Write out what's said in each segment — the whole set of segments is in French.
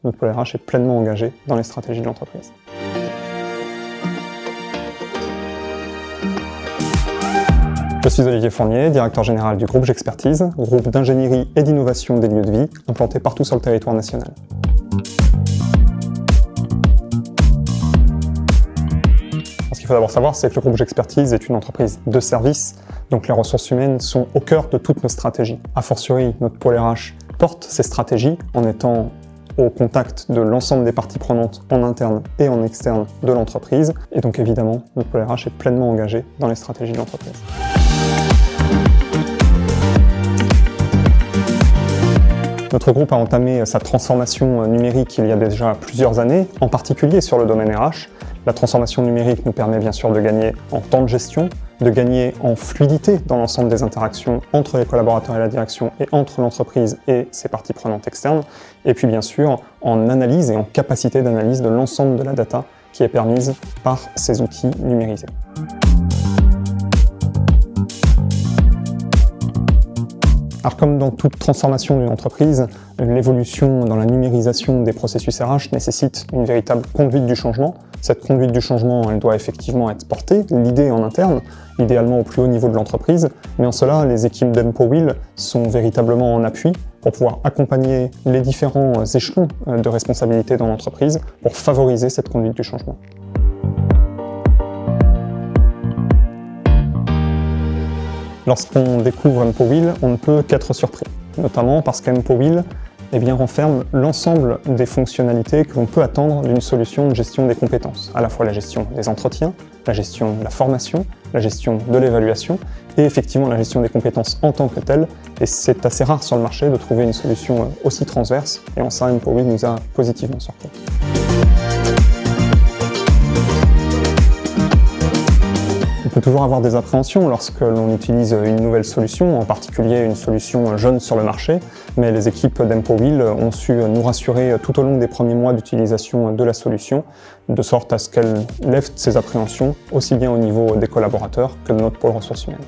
notre pôle RH est pleinement engagé dans les stratégies de l'entreprise. Je suis Olivier Fournier, directeur général du groupe J'Expertise, groupe d'ingénierie et d'innovation des lieux de vie, implanté partout sur le territoire national. Ce qu'il faut d'abord savoir, c'est que le groupe J'Expertise est une entreprise de service, donc les ressources humaines sont au cœur de toutes nos stratégies. A fortiori, notre pôle RH porte ces stratégies en étant au contact de l'ensemble des parties prenantes en interne et en externe de l'entreprise. Et donc évidemment, notre pôle RH est pleinement engagé dans les stratégies de l'entreprise. Notre groupe a entamé sa transformation numérique il y a déjà plusieurs années, en particulier sur le domaine RH. La transformation numérique nous permet bien sûr de gagner en temps de gestion, de gagner en fluidité dans l'ensemble des interactions entre les collaborateurs et la direction et entre l'entreprise et ses parties prenantes externes, et puis bien sûr en analyse et en capacité d'analyse de l'ensemble de la data qui est permise par ces outils numérisés. Alors comme dans toute transformation d'une entreprise, l'évolution dans la numérisation des processus RH nécessite une véritable conduite du changement. Cette conduite du changement, elle doit effectivement être portée, l'idée en interne, idéalement au plus haut niveau de l'entreprise, mais en cela, les équipes d'Empowill sont véritablement en appui pour pouvoir accompagner les différents échelons de responsabilité dans l'entreprise pour favoriser cette conduite du changement. Lorsqu'on découvre Empowill, on ne peut qu'être surpris, notamment parce qu'Empowill renferme l'ensemble des fonctionnalités que l'on peut attendre d'une solution de gestion des compétences, à la fois la gestion des entretiens, la gestion de la formation, la gestion de l'évaluation et effectivement la gestion des compétences en tant que telle. Et c'est assez rare sur le marché de trouver une solution aussi transverse, et en ça, Empowill nous a positivement surpris. On peut toujours avoir des appréhensions lorsque l'on utilise une nouvelle solution, en particulier une solution jeune sur le marché, mais les équipes d'Empowill ont su nous rassurer tout au long des premiers mois d'utilisation de la solution, de sorte à ce qu'elle lève ces appréhensions aussi bien au niveau des collaborateurs que de notre pôle ressources humaines.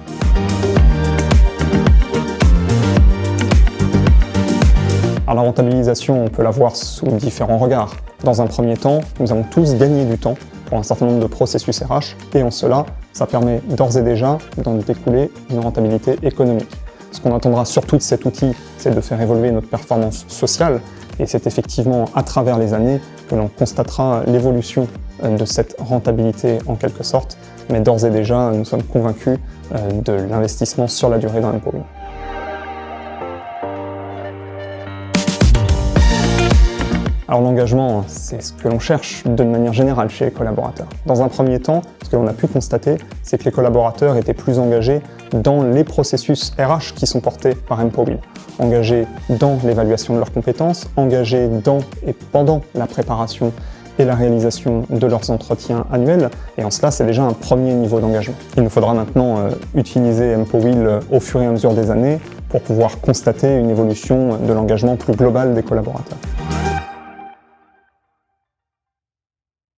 Alors la rentabilisation, on peut la voir sous différents regards. Dans un premier temps, nous avons tous gagné du temps pour un certain nombre de processus RH, et en cela, ça permet d'ores et déjà d'en découler une rentabilité économique. Ce qu'on attendra surtout de cet outil, c'est de faire évoluer notre performance sociale, et c'est effectivement à travers les années que l'on constatera l'évolution de cette rentabilité en quelque sorte, mais d'ores et déjà, nous sommes convaincus de l'investissement sur la durée dans Empowill. Alors l'engagement, c'est ce que l'on cherche de manière générale chez les collaborateurs. Dans un premier temps, ce que l'on a pu constater, c'est que les collaborateurs étaient plus engagés dans les processus RH qui sont portés par Empowill. Engagés dans l'évaluation de leurs compétences, engagés dans et pendant la préparation et la réalisation de leurs entretiens annuels, et en cela c'est déjà un premier niveau d'engagement. Il nous faudra maintenant utiliser Empowill au fur et à mesure des années pour pouvoir constater une évolution de l'engagement plus global des collaborateurs.